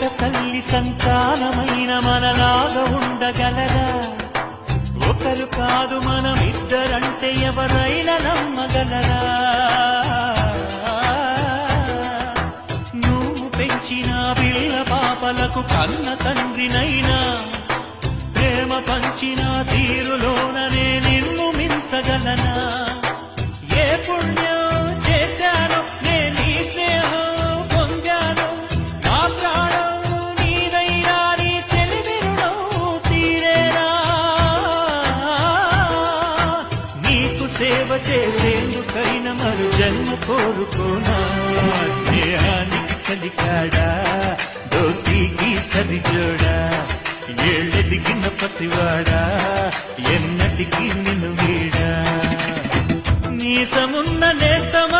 ఒక తల్లి సంతానమైన మనలాగా ఉండగలరా? ఒకరు కాదు మనమిద్దరంటే ఎవరైనా నమ్మగలరా? నువ్వు పెంచిన పిల్ల పాపలకు కన్న తండ్రినైనా ప్రేమ పంచిన తీరులోననే నిన్ను మించగలనా? ఏ పుణ్యం చేశాను నేను ఈ స్నేహం పొందాను, నా ప్రాణం నీదైనా నీ చెలిమి రుణం తీరేనా? నీకు సేవ చేసేందుకైనా మరు జన్మ కోరుకోనా? స్నేహానికి చలికాడా, దోస్తీకి సరిజోడా, ఏళ్ళెదిగిన పసివాడా ఎన్నటికీ నిన్ను వీడా? నీసమున్న నేస్తమా